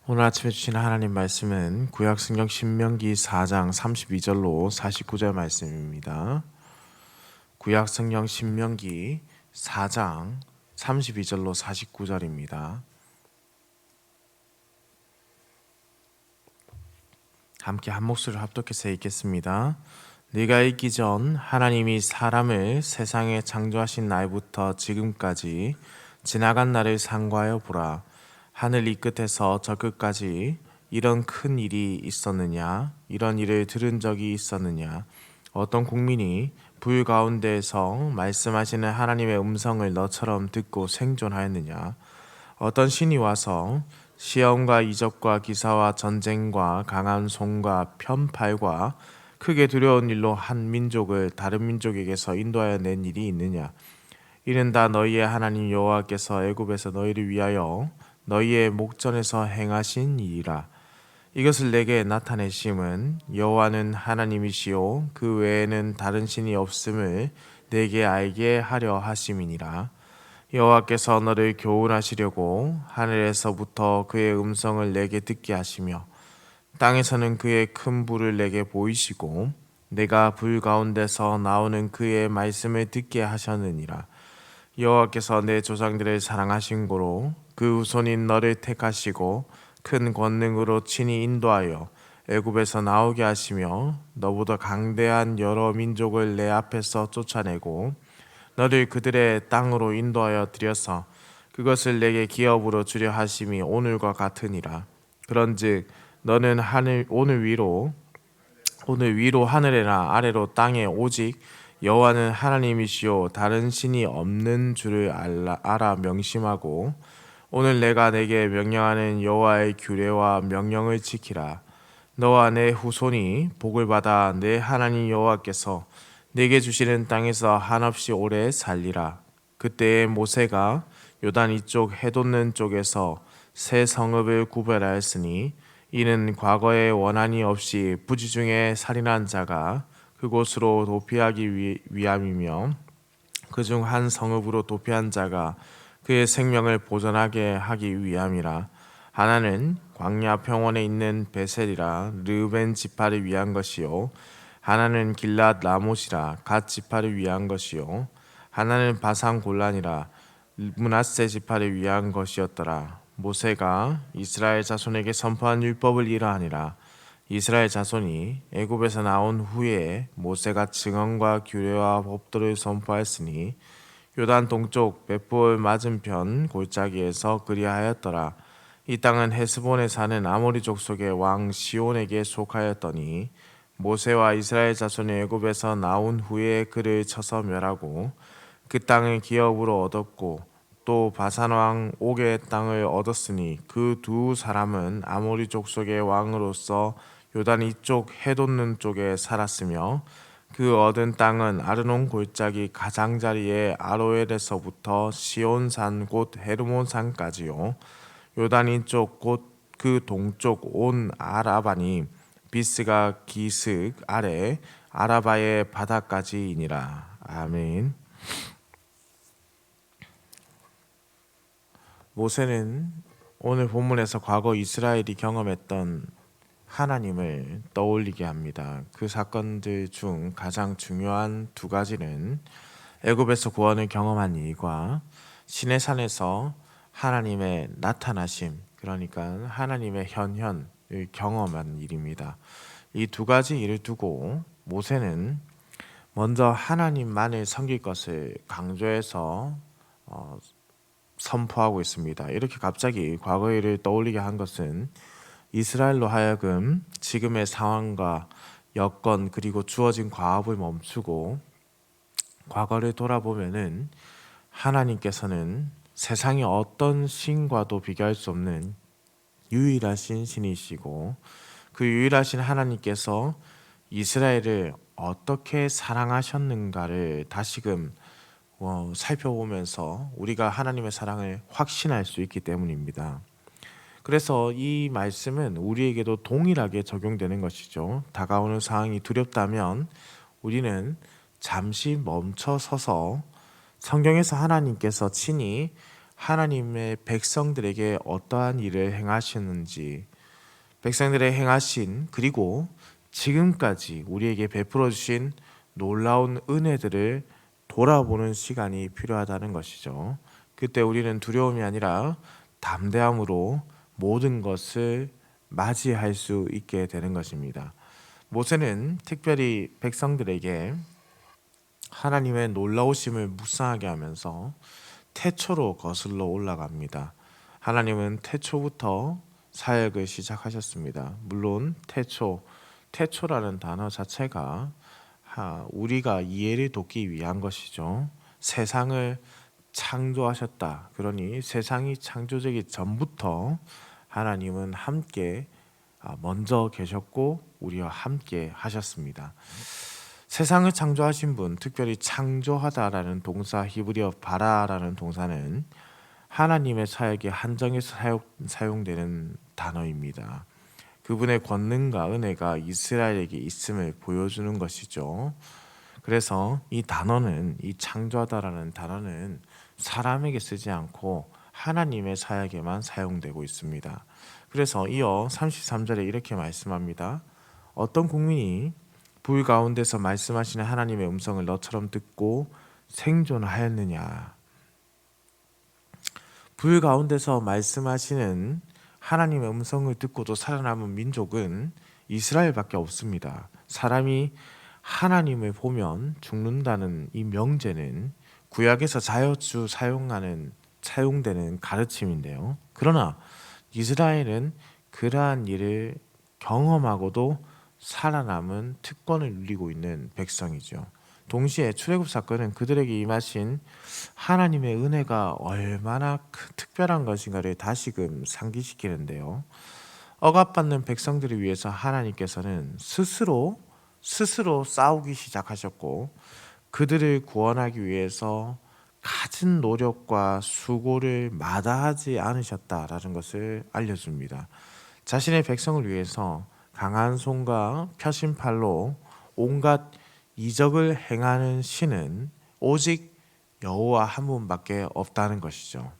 오늘 아침에 주신 하나님 말씀은 구약성경 신명기 4장 32절로 49절 말씀입니다. 구약성경 신명기 4장 32절로 49절입니다. 함께 한 목소리로 합독해서 읽겠습니다. 네가 있기 전 하나님이 사람을 세상에 창조하신 날부터 지금까지 지나간 날을 상고하여 보라. 하늘 이 끝에서 저 끝까지 이런 큰 일이 있었느냐? 이런 일을 들은 적이 있었느냐? 어떤 국민이 불 가운데에서 말씀하시는 하나님의 음성을 너처럼 듣고 생존하였느냐? 어떤 신이 와서 시험과 이적과 기사와 전쟁과 강한 손과 편팔과 크게 두려운 일로 한 민족을 다른 민족에게서 인도하여 낸 일이 있느냐? 이는 다 너희의 하나님 여호와께서 애굽에서 너희를 위하여 너희의 목전에서 행하신 일이라. 이것을 내게 나타내심은 여호와는 하나님이시요 그 외에는 다른 신이 없음을 내게 알게 하려 하심이니라. 여호와께서 너를 교훈하시려고 하늘에서부터 그의 음성을 내게 듣게 하시며 땅에서는 그의 큰 불을 내게 보이시고 내가 불 가운데서 나오는 그의 말씀을 듣게 하셨느니라. 여호와께서 내 조상들을 사랑하신 고로 그 후손인 너를 택하시고 큰 권능으로 친히 인도하여 애굽에서 나오게 하시며 너보다 강대한 여러 민족을 내 앞에서 쫓아내고 너를 그들의 땅으로 인도하여 들여서 그것을 내게 기업으로 주려 하심이 오늘과 같으니라. 그런즉 너는 오늘 위로 하늘에나 아래로 땅에 오직 여호와는 하나님이시요 다른 신이 없는 줄을 알아 명심하고 오늘 내가 내게 명령하는 여호와의 규례와 명령을 지키라. 너와 내 후손이 복을 받아 내 하나님 여호와께서 내게 주시는 땅에서 한없이 오래 살리라. 그때에 모세가 요단 이쪽 해돋는 쪽에서 새 성읍을 구별하였으니 이는 과거에 원한이 없이 부지 중에 살인한 자가 그곳으로 도피하기 위함이며 그중 한 성읍으로 도피한 자가 그의 생명을 보존하게 하기 위함이라. 하나는 광야 평원에 있는 베셀이라 르벤 지파를 위한 것이요 하나는 길랏 라못이라 갓 지파를 위한 것이요 하나는 바산 골란이라 므낫세 지파를 위한 것이었더라. 모세가 이스라엘 자손에게 선포한 율법을 이러하니라. 이스라엘 자손이 애굽에서 나온 후에 모세가 증언과 규례와 법도를 선포하였으니 요단 동쪽 벳볼 맞은편 골짜기에서 그리하였더라. 이 땅은 헤스본에 사는 아모리 족속의 왕 시온에게 속하였더니 모세와 이스라엘 자손이 애굽에서 나온 후에 그를 쳐서 멸하고 그 땅을 기업으로 얻었고 또 바산 왕 옥의 땅을 얻었으니 그 두 사람은 아모리 족속의 왕으로서 요단 이쪽 해돋는 쪽에 살았으며 그 얻은 땅은 아르논 골짜기 가장자리의 아로엘에서부터 시온산 곧 헤르몬산까지요 요단 이쪽 곧 그 동쪽 온 아라바니 비스가 기슭 아래 아라바의 바다까지이니라. 아멘. 모세는 오늘 본문에서 과거 이스라엘이 경험했던 하나님을 떠올리게 합니다. 그 사건들 중 가장 중요한 두 가지는 애굽에서 구원을 경험한 일과 시내산에서 하나님의 나타나심, 그러니까 하나님의 현현을 경험한 일입니다. 이 두 가지 일을 두고 모세는 먼저 하나님만을 섬길 것을 강조해서 선포하고 있습니다. 이렇게 갑자기 과거의 일을 떠올리게 한 것은 이스라엘로 하여금 지금의 상황과 여건 그리고 주어진 과업을 멈추고 과거를 돌아보면은 하나님께서는 세상의 어떤 신과도 비교할 수 없는 유일하신 신이시고 그 유일하신 하나님께서 이스라엘을 어떻게 사랑하셨는가를 다시금 살펴보면서 우리가 하나님의 사랑을 확신할 수 있기 때문입니다. 그래서 이 말씀은 우리에게도 동일하게 적용되는 것이죠. 다가오는 상황이 두렵다면 우리는 잠시 멈춰 서서 성경에서 하나님께서 친히 하나님의 백성들에게 어떠한 일을 행하셨는지, 백성들의 행하신 그리고 지금까지 우리에게 베풀어 주신 놀라운 은혜들을 돌아보는 시간이 필요하다는 것이죠. 그때 우리는 두려움이 아니라 담대함으로 모든 것을 맞이할 수 있게 되는 것입니다. 모세는 특별히 백성들에게 하나님의 놀라우심을 묵상하게 하면서 태초로 거슬러 올라갑니다. 하나님은 태초부터 사역을 시작하셨습니다. 물론 태초라는 단어 자체가 우리가 이해를 돕기 위한 것이죠. 세상을 창조하셨다. 그러니 세상이 창조되기 전부터 하나님은 함께 먼저 계셨고 우리와 함께 하셨습니다. 세상을 창조하신 분, 특별히 창조하다라는 동사, 히브리어 바라라는 동사는 하나님의 사역에 한정해서 사용되는 단어입니다. 그분의 권능과 은혜가 이스라엘에게 있음을 보여주는 것이죠. 그래서 이 단어는, 이 창조하다라는 단어는 사람에게 쓰지 않고 하나님의 사역에만 사용되고 있습니다. 그래서 이어 33절에 이렇게 말씀합니다. 어떤 국민이 불 가운데서 말씀하시는 하나님의 음성을 너처럼 듣고 생존하였느냐. 불 가운데서 말씀하시는 하나님의 음성을 듣고도 살아남은 민족은 이스라엘밖에 없습니다. 사람이 하나님을 보면 죽는다는 이 명제는 구약에서 자여주 사용되는 가르침인데요. 그러나 이스라엘은 그러한 일을 경험하고도 살아남은 특권을 누리고 있는 백성이죠. 동시에 출애굽 사건은 그들에게 임하신 하나님의 은혜가 얼마나 특별한 것인가를 다시금 상기시키는데요. 억압받는 백성들을 위해서 하나님께서는 스스로 싸우기 시작하셨고 그들을 구원하기 위해서 갖은 노력과 수고를 마다하지 않으셨다라는 것을 알려줍니다. 자신의 백성을 위해서 강한 손과 펴신 팔로 온갖 이적을 행하는 신은 오직 여호와 한 분밖에 없다는 것이죠.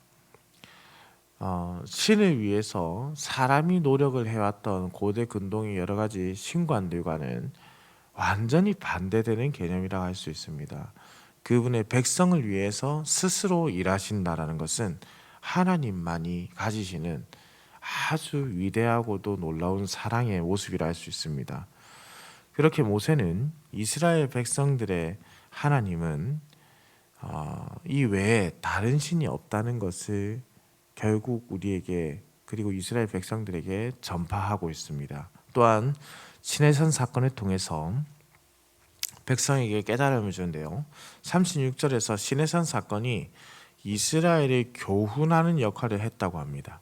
신을 위해서 사람이 노력을 해왔던 고대 근동의 여러 가지 신관들과는 완전히 반대되는 개념이라고 할 수 있습니다. 그분의 백성을 위해서 스스로 일하신다라는 것은 하나님만이 가지시는 아주 위대하고도 놀라운 사랑의 모습이라 할 수 있습니다. 그렇게 모세는 이스라엘 백성들의 하나님은 이 외에 다른 신이 없다는 것을 결국 우리에게 그리고 이스라엘 백성들에게 전파하고 있습니다. 또한 시내산 사건을 통해서 백성에게 깨달음을 주는데요. 36절에서 시내산 사건이 이스라엘을 교훈하는 역할을 했다고 합니다.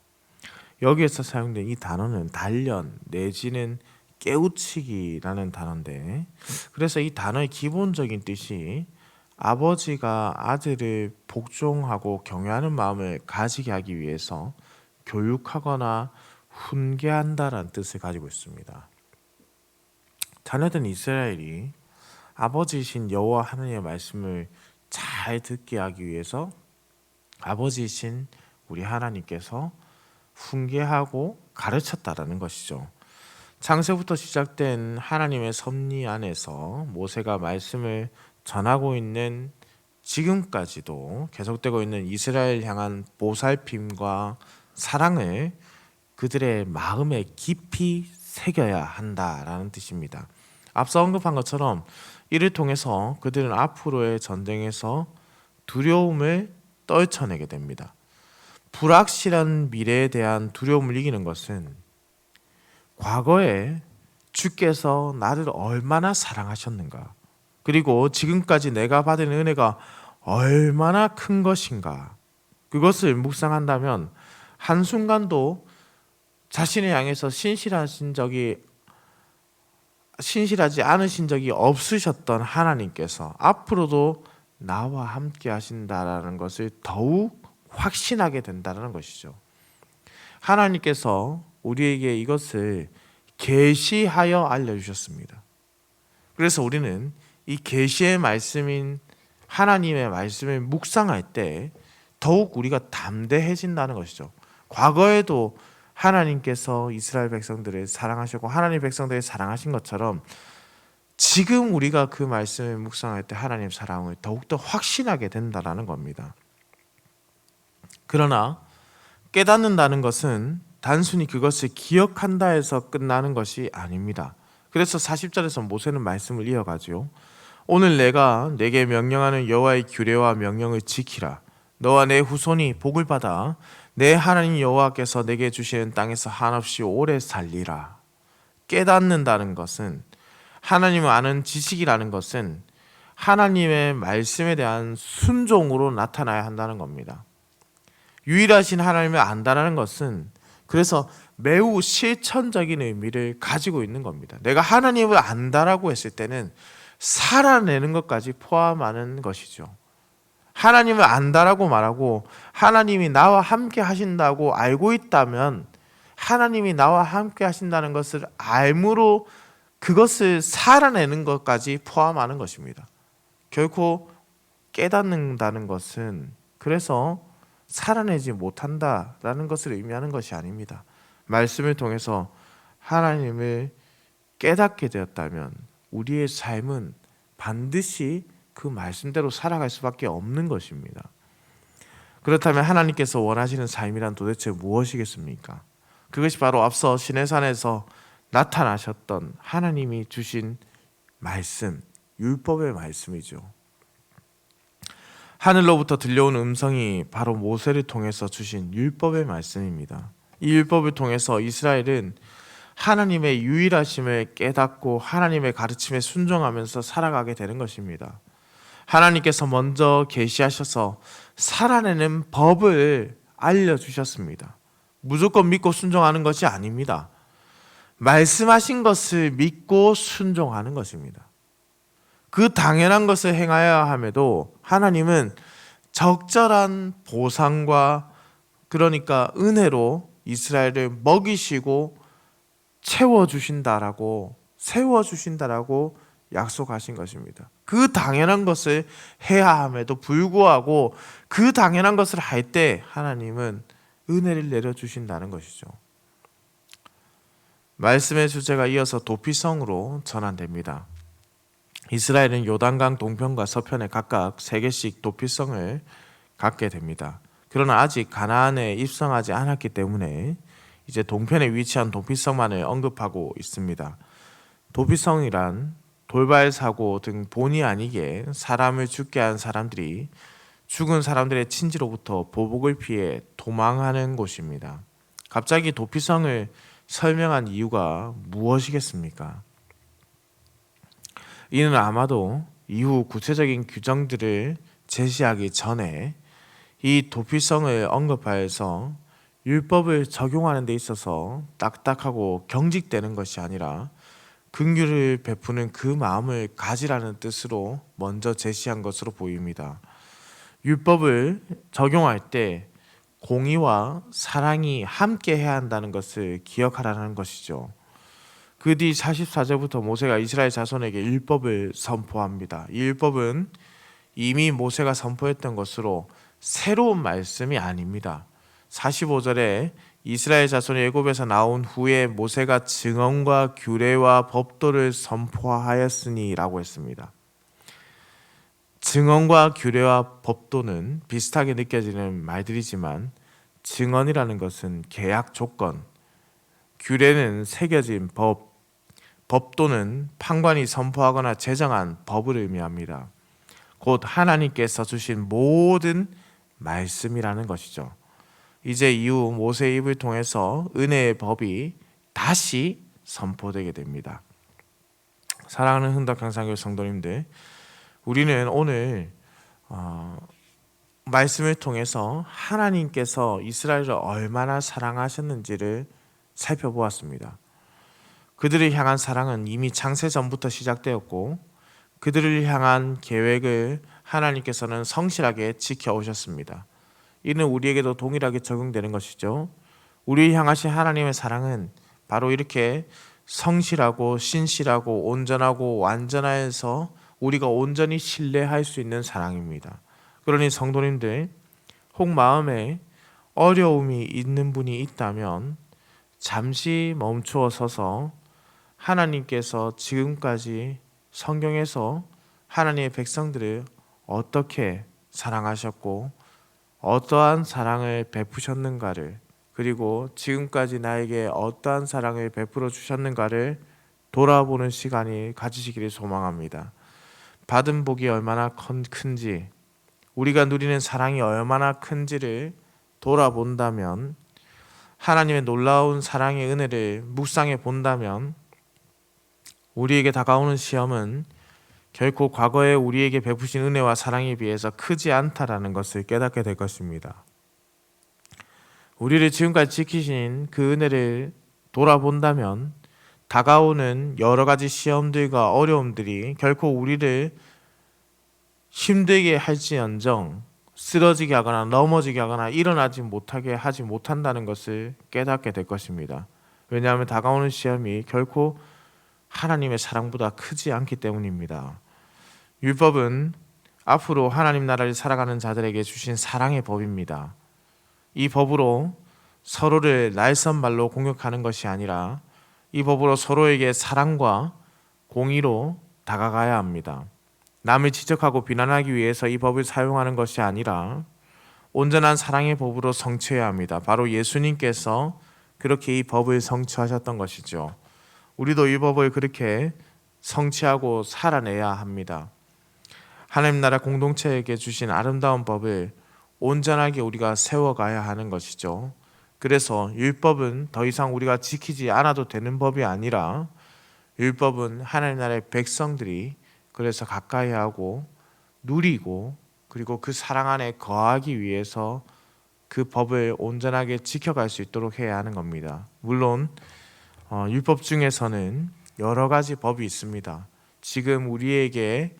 여기에서 사용된 이 단어는 단련 내지는 깨우치기라는 단어인데, 그래서 이 단어의 기본적인 뜻이 아버지가 아들을 복종하고 경외하는 마음을 가지게 하기 위해서 교육하거나 훈계한다라는 뜻을 가지고 있습니다. 자녀된 이스라엘이 아버지이신 여호와 하나님의 말씀을 잘 듣게 하기 위해서 아버지이신 우리 하나님께서 훈계하고 가르쳤다라는 것이죠. 창세부터 시작된 하나님의 섭리 안에서 모세가 말씀을 전하고 있는 지금까지도 계속되고 있는 이스라엘 향한 보살핌과 사랑을 그들의 마음에 깊이 새겨야 한다라는 뜻입니다. 앞서 언급한 것처럼 이를 통해서 그들은 앞으로의 전쟁에서 두려움을 떨쳐내게 됩니다. 불확실한 미래에 대한 두려움을 이기는 것은 과거에 주께서 나를 얼마나 사랑하셨는가, 그리고 지금까지 내가 받은 은혜가 얼마나 큰 것인가, 그것을 묵상한다면 한순간도 자신을 향해서 신실하지 않으신 적이 없으셨던 하나님께서 앞으로도 나와 함께 하신다라는 것을 더욱 확신하게 된다는 것이죠. 하나님께서 우리에게 이것을 계시하여 알려주셨습니다. 그래서 우리는 이 계시의 말씀인 하나님의 말씀을 묵상할 때 더욱 우리가 담대해진다는 것이죠. 과거에도 하나님께서 이스라엘 백성들을 사랑하셨고 하나님 백성들을 사랑하신 것처럼 지금 우리가 그 말씀을 묵상할 때 하나님 사랑을 더욱더 확신하게 된다는 겁니다. 그러나 깨닫는다는 것은 단순히 그것을 기억한다 해서 끝나는 것이 아닙니다. 그래서 40절에서 모세는 말씀을 이어가죠. 오늘 내가 내게 명령하는 여호와의 규례와 명령을 지키라. 너와 내 후손이 복을 받아 내 하나님 여호와께서 내게 주시는 땅에서 한없이 오래 살리라. 깨닫는다는 것은, 하나님을 아는 지식이라는 것은 하나님의 말씀에 대한 순종으로 나타나야 한다는 겁니다. 유일하신 하나님을 안다라는 것은 그래서 매우 실천적인 의미를 가지고 있는 겁니다. 내가 하나님을 안다라고 했을 때는 살아내는 것까지 포함하는 것이죠. 하나님을 안다라고 말하고 하나님이 나와 함께 하신다고 알고 있다면 하나님이 나와 함께 하신다는 것을 알므로 그것을 살아내는 것까지 포함하는 것입니다. 결코 깨닫는다는 것은 그래서 살아내지 못한다라는 것을 의미하는 것이 아닙니다. 말씀을 통해서 하나님을 깨닫게 되었다면 우리의 삶은 반드시 그 말씀대로 살아갈 수밖에 없는 것입니다. 그렇다면 하나님께서 원하시는 삶이란 도대체 무엇이겠습니까? 그것이 바로 앞서 시내산에서 나타나셨던 하나님이 주신 말씀, 율법의 말씀이죠. 하늘로부터 들려온 음성이 바로 모세를 통해서 주신 율법의 말씀입니다. 이 율법을 통해서 이스라엘은 하나님의 유일하심을 깨닫고 하나님의 가르침에 순종하면서 살아가게 되는 것입니다. 하나님께서 먼저 계시하셔서 살아내는 법을 알려주셨습니다. 무조건 믿고 순종하는 것이 아닙니다. 말씀하신 것을 믿고 순종하는 것입니다. 그 당연한 것을 행하여야 함에도 하나님은 적절한 보상과 그러니까 은혜로 이스라엘을 먹이시고 채워주신다라고 세워주신다라고 약속하신 것입니다. 그 당연한 것을 해야 함에도 불구하고 그 당연한 것을 할 때 하나님은 은혜를 내려주신다는 것이죠. 말씀의 주제가 이어서 도피성으로 전환됩니다. 이스라엘은 요단강 동편과 서편에 각각 3개씩 도피성을 갖게 됩니다. 그러나 아직 가나안에 입성하지 않았기 때문에 이제 동편에 위치한 도피성만을 언급하고 있습니다. 도피성이란 돌발 사고 등 본의 아니게 사람을 죽게 한 사람들이 죽은 사람들의 친지로부터 보복을 피해 도망하는 곳입니다. 갑자기 도피성을 설명한 이유가 무엇이겠습니까? 이는 아마도 이후 구체적인 규정들을 제시하기 전에 이 도피성을 언급하여서 율법을 적용하는 데 있어서 딱딱하고 경직되는 것이 아니라 긍휼을 베푸는 그 마음을 가지라는 뜻으로 먼저 제시한 것으로 보입니다. 율법을 적용할 때 공의와 사랑이 함께 해야 한다는 것을 기억하라는 것이죠. 그 뒤 44절부터 모세가 이스라엘 자손에게 율법을 선포합니다. 이 율법은 이미 모세가 선포했던 것으로 새로운 말씀이 아닙니다. 45절에 이스라엘 자손이 애굽에서 나온 후에 모세가 증언과 규례와 법도를 선포하였으니 라고 했습니다. 증언과 규례와 법도는 비슷하게 느껴지는 말들이지만 증언이라는 것은 계약 조건, 규례는 새겨진 법, 법도는 판관이 선포하거나 제정한 법을 의미합니다. 곧 하나님께서 주신 모든 말씀이라는 것이죠. 이제 이후 모세의 입을 통해서 은혜의 법이 다시 선포되게 됩니다. 사랑하는 흥덕향상교회 성도님들, 우리는 오늘 말씀을 통해서 하나님께서 이스라엘을 얼마나 사랑하셨는지를 살펴보았습니다. 그들을 향한 사랑은 이미 창세 전부터 시작되었고 그들을 향한 계획을 하나님께서는 성실하게 지켜오셨습니다. 이는 우리에게도 동일하게 적용되는 것이죠. 우리를 향하신 하나님의 사랑은 바로 이렇게 성실하고 신실하고 온전하고 완전하여서 우리가 온전히 신뢰할 수 있는 사랑입니다. 그러니 성도님들, 혹 마음에 어려움이 있는 분이 있다면 잠시 멈추어 서서 하나님께서 지금까지 성경에서 하나님의 백성들을 어떻게 사랑하셨고 어떠한 사랑을 베푸셨는가를, 그리고 지금까지 나에게 어떠한 사랑을 베풀어 주셨는가를 돌아보는 시간이 가지시기를 소망합니다. 받은 복이 얼마나 큰지, 우리가 누리는 사랑이 얼마나 큰지를 돌아본다면, 하나님의 놀라운 사랑의 은혜를 묵상해 본다면 우리에게 다가오는 시험은 결코 과거에 우리에게 베푸신 은혜와 사랑에 비해서 크지 않다라는 것을 깨닫게 될 것입니다. 우리를 지금까지 지키신 그 은혜를 돌아본다면 다가오는 여러 가지 시험들과 어려움들이 결코 우리를 힘들게 할지언정 쓰러지게 하거나 넘어지게 하거나 일어나지 못하게 하지 못한다는 것을 깨닫게 될 것입니다. 왜냐하면 다가오는 시험이 결코 하나님의 사랑보다 크지 않기 때문입니다. 율법은 앞으로 하나님 나라를 살아가는 자들에게 주신 사랑의 법입니다. 이 법으로 서로를 날선말로 공격하는 것이 아니라 이 법으로 서로에게 사랑과 공의로 다가가야 합니다. 남을 지적하고 비난하기 위해서 이 법을 사용하는 것이 아니라 온전한 사랑의 법으로 성취해야 합니다. 바로 예수님께서 그렇게 이 법을 성취하셨던 것이죠. 우리도 이 법을 그렇게 성취하고 살아내야 합니다. 하나님 나라 공동체에게 주신 아름다운 법을 온전하게 우리가 세워가야 하는 것이죠. 그래서 율법은 더 이상 우리가 지키지 않아도 되는 법이 아니라 율법은 하나님 나라의 백성들이 그래서 가까이 하고 누리고 그리고 그 사랑 안에 거하기 위해서 그 법을 온전하게 지켜갈 수 있도록 해야 하는 겁니다. 물론 율법 중에서는 여러 가지 법이 있습니다. 지금 우리에게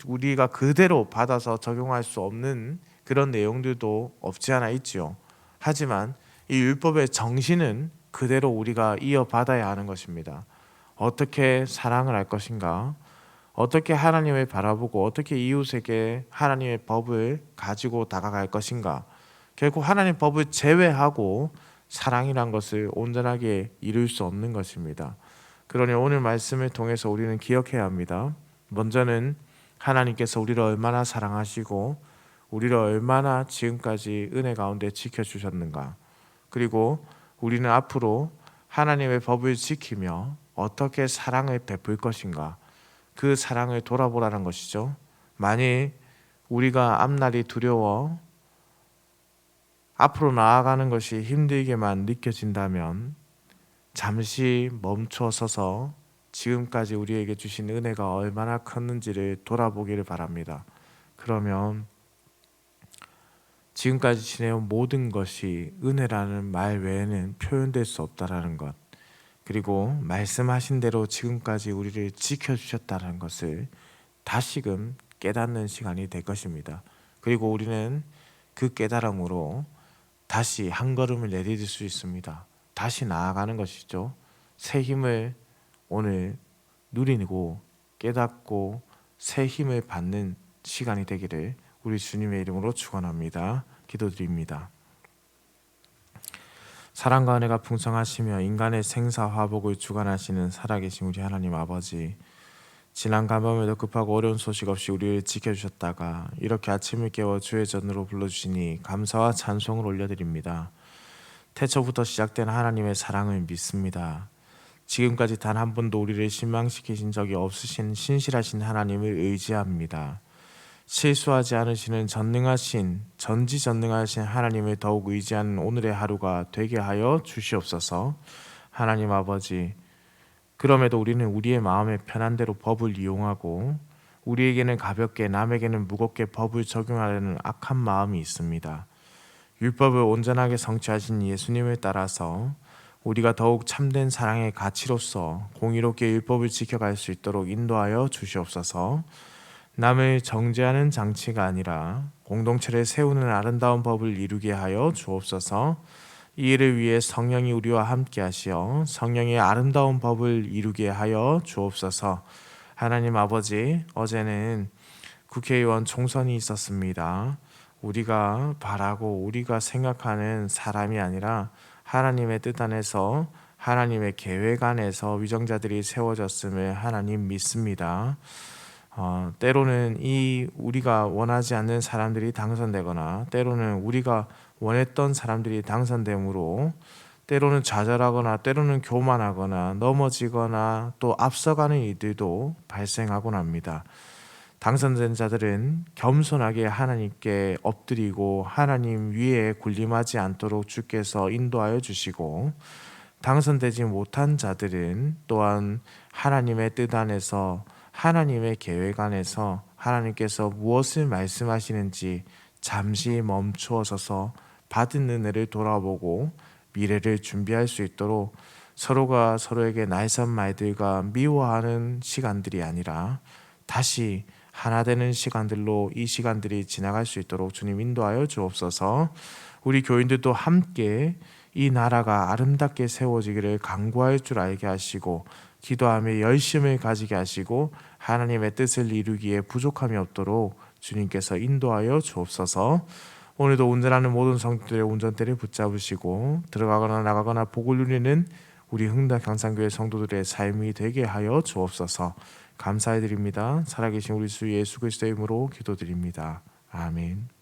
우리가 그대로 받아서 적용할 수 없는 그런 내용들도 없지 않아 있지요. 하지만 이 율법의 정신은 그대로 우리가 이어받아야 하는 것입니다. 어떻게 사랑을 할 것인가, 어떻게 하나님을 바라보고 어떻게 이웃에게 하나님의 법을 가지고 다가갈 것인가. 결국 하나님의 법을 제외하고 사랑이란 것을 온전하게 이룰 수 없는 것입니다. 그러니 오늘 말씀을 통해서 우리는 기억해야 합니다. 먼저는 하나님께서 우리를 얼마나 사랑하시고 우리를 얼마나 지금까지 은혜 가운데 지켜주셨는가, 그리고 우리는 앞으로 하나님의 법을 지키며 어떻게 사랑을 베풀 것인가, 그 사랑을 돌아보라는 것이죠. 만일 우리가 앞날이 두려워 앞으로 나아가는 것이 힘들게만 느껴진다면 잠시 멈춰 서서 지금까지 우리에게 주신 은혜가 얼마나 컸는지를 돌아보기를 바랍니다. 그러면 지금까지 지내온 모든 것이 은혜라는 말 외에는 표현될 수 없다라는 것, 그리고 말씀하신 대로 지금까지 우리를 지켜주셨다는 것을 다시금 깨닫는 시간이 될 것입니다. 그리고 우리는 그 깨달음으로 다시 한 걸음을 내디딜 수 있습니다. 다시 나아가는 것이죠. 새 힘을 오늘 누리고 깨닫고 새 힘을 받는 시간이 되기를 우리 주님의 이름으로 축원합니다. 기도드립니다. 사랑과 은혜가 풍성하시며 인간의 생사화복을 주관하시는 살아계신 우리 하나님 아버지, 지난 간밤에도 급하고 어려운 소식 없이 우리를 지켜주셨다가 이렇게 아침을 깨워 주의 전으로 불러주시니 감사와 찬송을 올려드립니다. 태초부터 시작된 하나님의 사랑을 믿습니다. 지금까지 단 한 번도 우리를 실망시키신 적이 없으신 신실하신 하나님을 의지합니다. 실수하지 않으시는 전지전능하신 하나님을 더욱 의지하는 오늘의 하루가 되게 하여 주시옵소서. 하나님 아버지, 그럼에도 우리는 우리의 마음에 편한 대로 법을 이용하고 우리에게는 가볍게 남에게는 무겁게 법을 적용하려는 악한 마음이 있습니다. 율법을 온전하게 성취하신 예수님을 따라서 우리가 더욱 참된 사랑의 가치로서 공의롭게 율법을 지켜갈 수 있도록 인도하여 주시옵소서. 남을 정죄하는 장치가 아니라 공동체를 세우는 아름다운 법을 이루게 하여 주옵소서. 이 일을 위해 성령이 우리와 함께 하시어 성령의 아름다운 법을 이루게 하여 주옵소서. 하나님 아버지, 어제는 국회의원 총선이 있었습니다. 우리가 바라고 우리가 생각하는 사람이 아니라 하나님의 뜻 안에서 하나님의 계획 안에서 위정자들이 세워졌음을 하나님 믿습니다. 때로는 이 우리가 원하지 않는 사람들이 당선되거나 때로는 우리가 원했던 사람들이 당선됨으로 때로는 좌절하거나 때로는 교만하거나 넘어지거나 또 앞서가는 일들도 발생하곤 합니다. 당선된 자들은 겸손하게 하나님께 엎드리고 하나님 위에 군림하지 않도록 주께서 인도하여 주시고, 당선되지 못한 자들은 또한 하나님의 뜻 안에서 하나님의 계획 안에서 하나님께서 무엇을 말씀하시는지 잠시 멈추어 서서 받은 은혜를 돌아보고 미래를 준비할 수 있도록 서로가 서로에게 날선 말들과 미워하는 시간들이 아니라 다시 하나 되는 시간들로 이 시간들이 지나갈 수 있도록 주님 인도하여 주옵소서. 우리 교인들도 함께 이 나라가 아름답게 세워지기를 간구할 줄 알게 하시고 기도하며 열심을 가지게 하시고 하나님의 뜻을 이루기에 부족함이 없도록 주님께서 인도하여 주옵소서. 오늘도 운전하는 모든 성도들의 운전대를 붙잡으시고 들어가거나 나가거나 복을 누리는 우리 흥덕 경상교회 성도들의 삶이 되게 하여 주옵소서. 감사드립니다. 살아계신 우리 주 예수 그리스도의 이름으로 기도드립니다. 아멘.